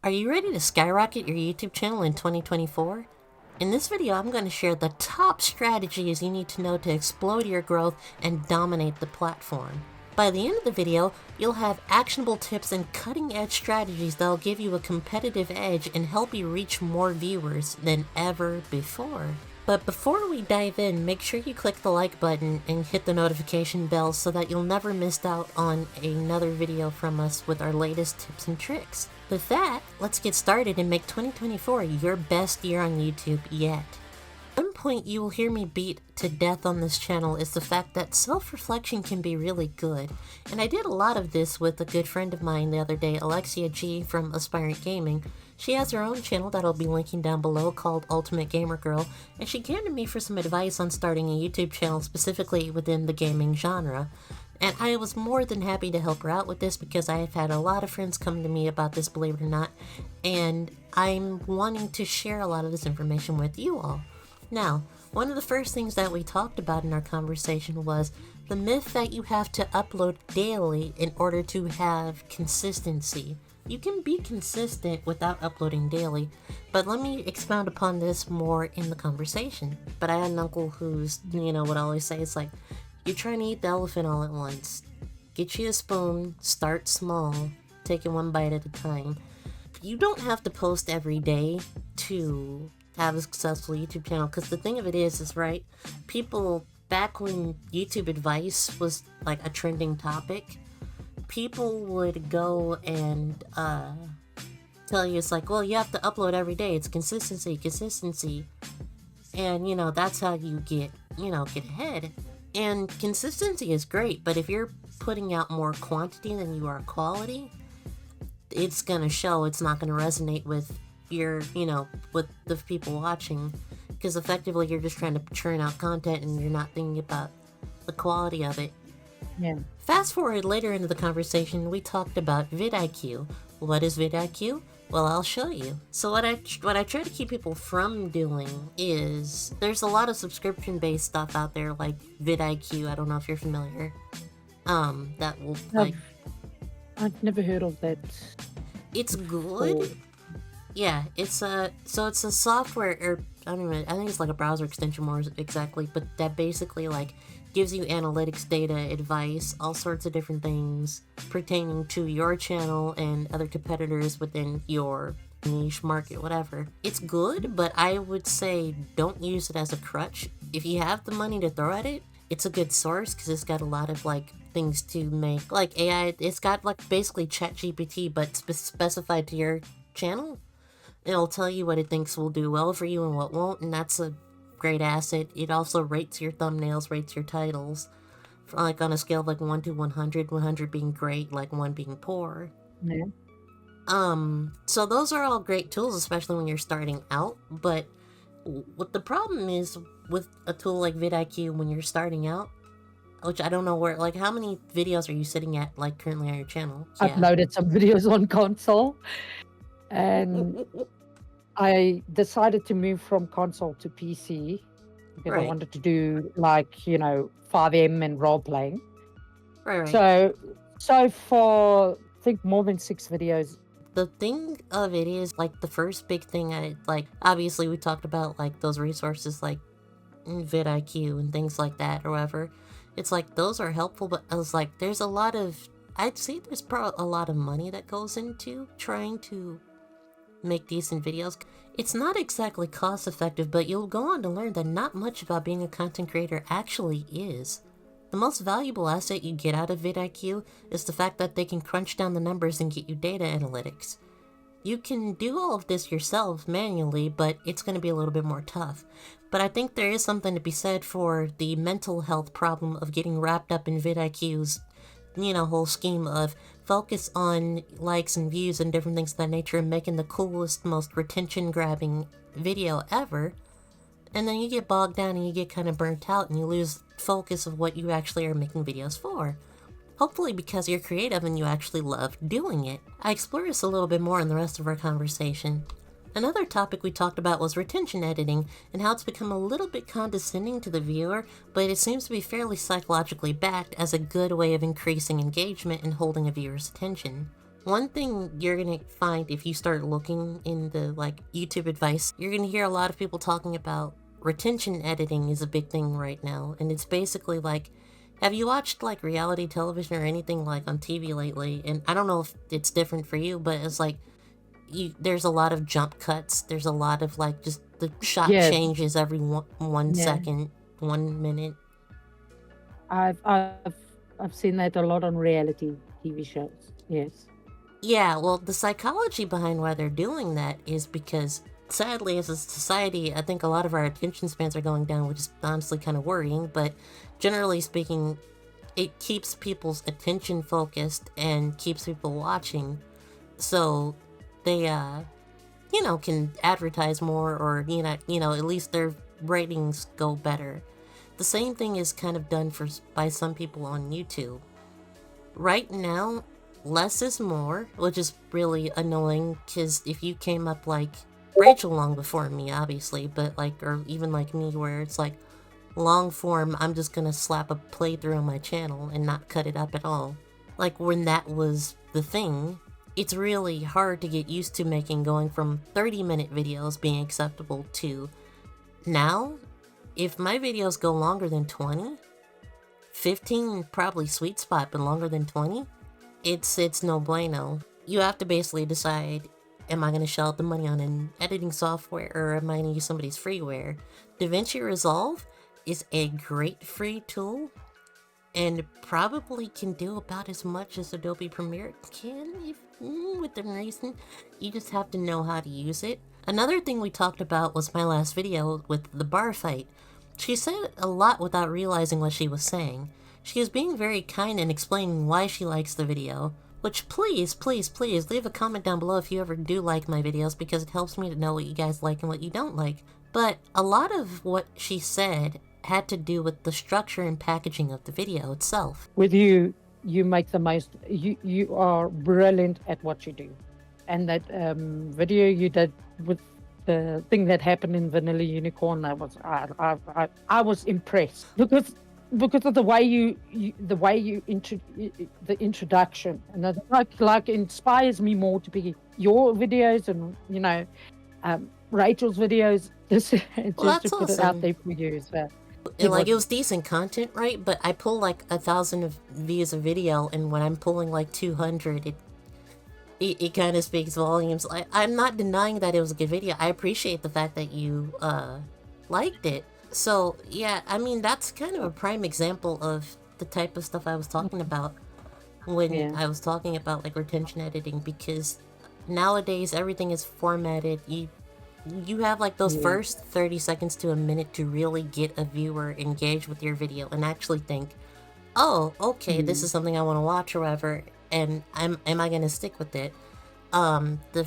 Are you ready to skyrocket your YouTube channel in 2024? In this video, I'm going to share the top strategies you need to know to explode your growth and dominate the platform. By the end of the video, you'll have actionable tips and cutting-edge strategies that'll give you a competitive edge and help you reach more viewers than ever before. But before we dive in, make sure you click the like button and hit the notification bell so that you'll never miss out on another video from us with our latest tips and tricks. With that, let's get started and make 2024 your best year on YouTube yet. One point you will hear me beat to death on this channel is the fact that self-reflection can be really good. And I did a lot of this with a good friend of mine the other day, Alexia G from Aspirant Gaming. She has her own channel that I'll be linking down below called Ultimate Gamer Girl, and she came to me for some advice on starting a YouTube channel specifically within the gaming genre. And I was more than happy to help her out with this because I have had a lot of friends come to me about this, believe it or not, and I'm wanting to share a lot of this information with you all. Now, one of the first things that we talked about in our conversation was the myth that you have to upload daily in order to have consistency. You can be consistent without uploading daily, but let me expound upon this more in the conversation. But I had an uncle who's, would always say, it's like, you're trying to eat the elephant all at once. Get you a spoon, start small, take it one bite at a time. You don't have to post every day to have a successful YouTube channel, because the thing of it is right, people, back when YouTube advice was like a trending topic, people would go and tell you, it's like, well, you have to upload every day, it's consistency, and that's how you get ahead. And consistency is great, but if you're putting out more quantity than you are quality, it's gonna show. It's not gonna resonate with your, with the people watching, because effectively you're just trying to churn out content and you're not thinking about the quality of it. Yeah. Fast forward later into the conversation, we talked about VidIQ. What is VidIQ? Well, I'll show you. So what I try to keep people from doing is, there's a lot of subscription-based stuff out there like VidIQ. I don't know if you're familiar. That will like. I've never heard of that. It's good. Yeah, it's a software, or I think it's like a browser extension more exactly, but that basically like gives you analytics, data, advice, all sorts of different things pertaining to your channel and other competitors within your niche market, whatever. It's good, but I would say don't use it as a crutch. If you have the money to throw at it, it's a good source because it's got a lot of like things to make, like AI. It's got like basically ChatGPT, but specified to your channel. It'll tell you what it thinks will do well for you and what won't, and that's a great asset. It also rates your thumbnails, rates your titles, like on a scale of like 1 to 100, 100 being great, like 1 being poor. Yeah. So those are all great tools, especially when you're starting out, but what the problem is with a tool like VidIQ when you're starting out, which I don't know where, like how many videos are you sitting at like currently on your channel? I've uploaded some videos on console, and I decided to move from console to PC because I wanted to do like, 5M and role playing. Right. So for I think more than 6 videos. The thing of it is, like, the first big thing I like, obviously we talked about like those resources like VidIQ and things like that or whatever. It's like those are helpful, but I was like, there's a lot of, I'd say there's probably a lot of money that goes into trying to make decent videos. It's not exactly cost effective, but you'll go on to learn that not much about being a content creator actually is. The most valuable asset you get out of VidIQ is the fact that they can crunch down the numbers and get you data analytics. You can do all of this yourself manually, but it's going to be a little bit more tough. But I think there is something to be said for the mental health problem of getting wrapped up in VidIQ's whole scheme of focus on likes and views and different things of that nature and making the coolest, most retention-grabbing video ever. And then you get bogged down and you get kind of burnt out and you lose focus of what you actually are making videos for. Hopefully because you're creative and you actually love doing it. I explore this a little bit more in the rest of our conversation. Another topic we talked about was retention editing and how it's become a little bit condescending to the viewer, but it seems to be fairly psychologically backed as a good way of increasing engagement and holding a viewer's attention. One thing you're gonna find if you start looking in the like YouTube advice, you're gonna hear a lot of people talking about retention editing is a big thing right now. And it's basically like, have you watched like reality television or anything like on TV lately? And I don't know if it's different for you, but it's like there's a lot of jump cuts. There's a lot of like just the shot Yes, changes every one yeah. second, 1 minute. I've seen that a lot on reality TV shows. Yes. Yeah, well, the psychology behind why they're doing that is because, sadly, as a society, I think a lot of our attention spans are going down, which is honestly kind of worrying, but generally speaking, it keeps people's attention focused and keeps people watching, so they, can advertise more or, at least their ratings go better. The same thing is kind of done by some people on YouTube. Right now, less is more, which is really annoying because if you came up like Rachel long before me, obviously, but like, or even like me, where it's like long form, I'm just gonna slap a playthrough on my channel and not cut it up at all. Like when that was the thing, it's really hard to get used to going from 30-minute videos being acceptable to now, if my videos go longer than 20, 15 probably sweet spot, but longer than 20, it's no bueno. You have to basically decide, am I going to shell out the money on an editing software or am I going to use somebody's freeware? DaVinci Resolve is a great free tool and probably can do about as much as Adobe Premiere can, within reason. You just have to know how to use it. Another thing we talked about was my last video with the bar fight. She said a lot without realizing what she was saying. She is being very kind and explaining why she likes the video, which please, please, please leave a comment down below if you ever do like my videos because it helps me to know what you guys like and what you don't like. But a lot of what she said had to do with the structure and packaging of the video itself. With you make the most, you are brilliant at what you do. And that video you did with the thing that happened in Vanilla Unicorn, that was I was impressed because of the way the introduction, and that like inspires me more to be your videos and Rachel's videos just Well, to that's put it out awesome. there for you. So It was decent content, right? But I pull like 1,000 views a video, and when I'm pulling like 200, it kind of speaks volumes. I'm not denying that it was a good video. I appreciate the fact that you liked it. So yeah, I mean that's kind of a prime example of the type of stuff I was talking about when I was talking about like retention editing, because nowadays everything is formatted. You have like those first 30 seconds to a minute to really get a viewer engaged with your video and actually think, oh, okay, this is something I want to watch or whatever, and am I gonna stick with it? The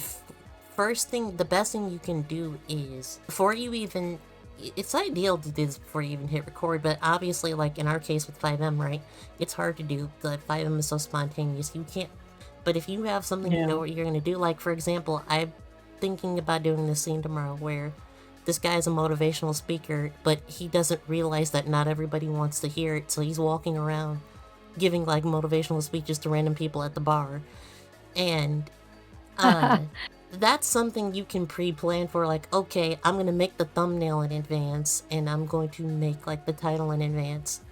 best thing you can do is before you even, it's ideal to do this before you even hit record, but obviously like in our case with 5M, right, it's hard to do. The 5M is so spontaneous, you can't, but if you have something you know what you're gonna do, like for example, I'm thinking about doing this scene tomorrow where this guy is a motivational speaker, but he doesn't realize that not everybody wants to hear it, so he's walking around giving like motivational speeches to random people at the bar. And that's something you can pre-plan for, like, okay, I'm gonna make the thumbnail in advance and I'm going to make like the title in advance.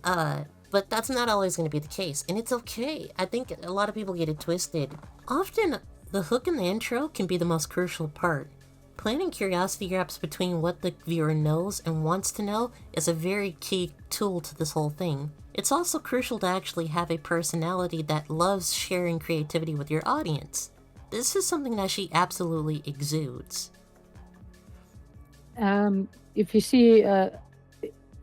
But that's not always going to be the case, and it's okay. I think a lot of people get it twisted. Often the hook in the intro can be the most crucial part. Planting curiosity gaps between what the viewer knows and wants to know is a very key tool to this whole thing. It's also crucial to actually have a personality that loves sharing creativity with your audience. This is something that she absolutely exudes. If you see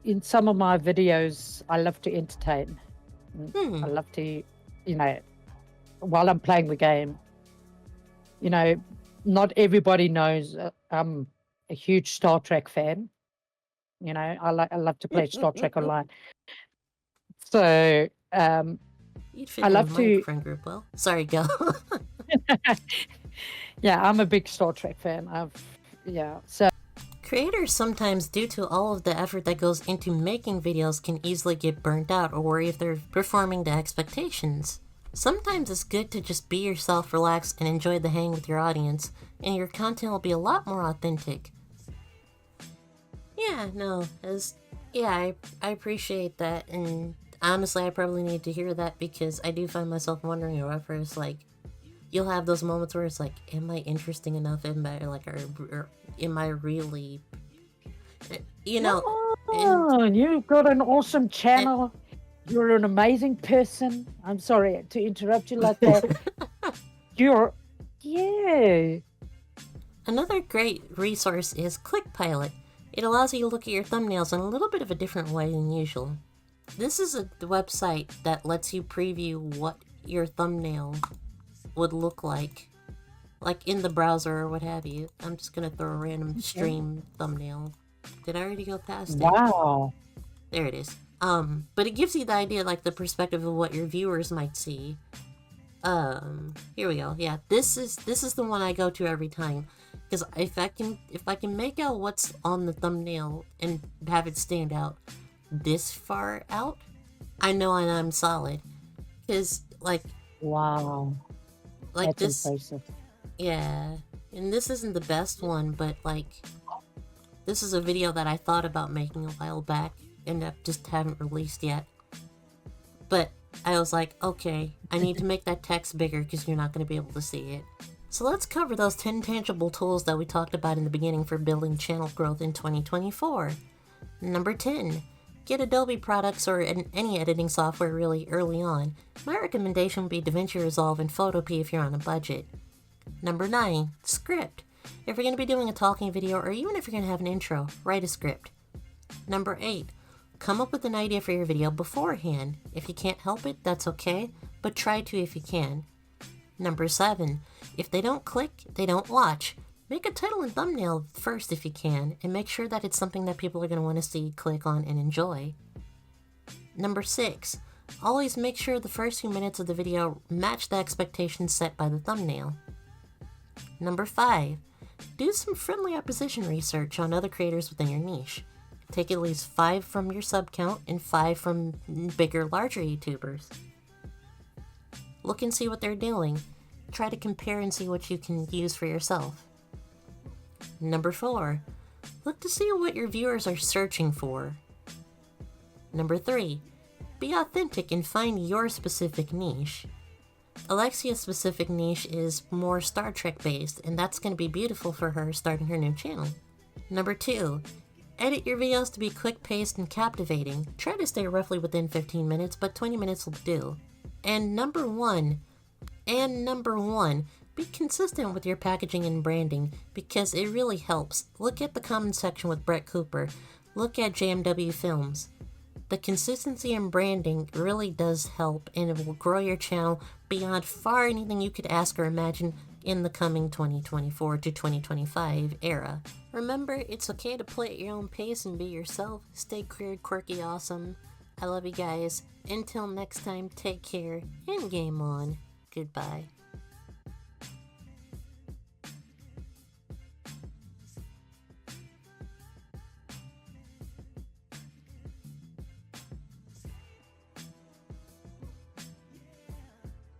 in some of my videos, I love to entertain. I love to, while I'm playing the game, not everybody knows I'm a huge Star Trek fan. I love to play Star Trek online. So You'd fit I in love my to. friend group well. Sorry, go. Yeah, I'm a big Star Trek fan. So Creators sometimes, due to all of the effort that goes into making videos, can easily get burnt out or worry if they're performing to expectations. Sometimes it's good to just be yourself, relax, and enjoy the hang with your audience, and your content will be a lot more authentic. Yeah, no, I appreciate that, and honestly, I probably need to hear that because I do find myself wondering at first, like, you'll have those moments where it's like, am I interesting enough? Am I, like, or am I really, you know, Oh, you've got an awesome and channel. You're an amazing person. I'm sorry to interrupt you like that. Yeah. another great resource is ClickPilot. It allows you to look at your thumbnails in a little bit of a different way than usual. This is a website that lets you preview what your thumbnail would look like in the browser or what have you. I'm just gonna throw a random stream thumbnail. Did I already go past it? Wow. There it is. But it gives you the idea, like the perspective of what your viewers might see. Here we go. Yeah, this is the one I go to every time, because if I can make out what's on the thumbnail and have it stand out this far out, I know I'm solid. Because Wow. like That's this, impressive. yeah. And this isn't the best one, but like, this is a video that I thought about making a while back and I just haven't released yet. But I was like, okay, I need to make that text bigger because you're not going to be able to see it. So let's cover those 10 tangible tools that we talked about in the beginning for building channel growth in 2024. Number 10, get Adobe products or any editing software really early on. My recommendation would be DaVinci Resolve and Photopea if you're on a budget. Number 9, script. If you're going to be doing a talking video or even if you're going to have an intro, write a script. Number 8, come up with an idea for your video beforehand. If you can't help it, that's okay, but try to if you can. Number 7, if they don't click, they don't watch. Make a title and thumbnail first if you can, and make sure that it's something that people are going to want to see, click on, and enjoy. Number 6, always make sure the first few minutes of the video match the expectations set by the thumbnail. Number 5, do some friendly opposition research on other creators within your niche. Take at least 5 from your sub count and 5 from bigger, larger YouTubers. Look and see what they're doing. Try to compare and see what you can use for yourself. Number 4, look to see what your viewers are searching for. Number 3, be authentic and find your specific niche. Alexia's specific niche is more Star Trek based, and that's going to be beautiful for her starting her new channel. Number 2, edit your videos to be quick-paced and captivating. Try to stay roughly within 15 minutes, but 20 minutes will do. And number one, be consistent with your packaging and branding because it really helps. Look at the comment section with Brett Cooper. Look at JMW Films. The consistency in branding really does help, and it will grow your channel beyond far anything you could ask or imagine in the coming 2024 to 2025 era. Remember, it's okay to play at your own pace and be yourself. Stay clear, quirky, awesome. I love you guys. Until next time, take care and game on. Goodbye.